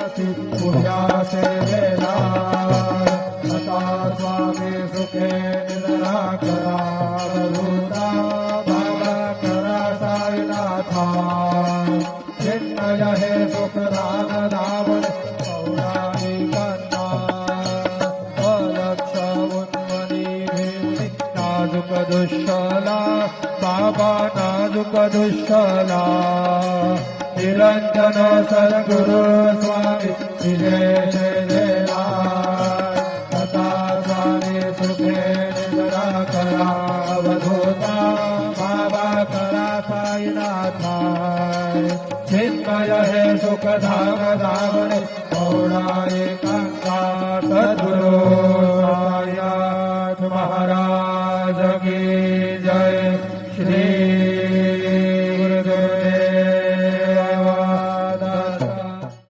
पूजा सेवेला आता स्वामी सुखे निद्रा करा भूता बाबा करा साईनाथा चिन्मय हे सुखदान धावण पौराणिकांना अलक्ष उन्मनी भीमनी नाजुक दुष्कला बाबा नाजुक दुष्कला निरंजन सद्गुरु स्वामी विजय जयला तथा स्वामी सुखे निद्रा करा अवधूता बाबा करा साईनाथा चिन्मय हे सुखधाम धावणे पौराणिकांना सद्गुरु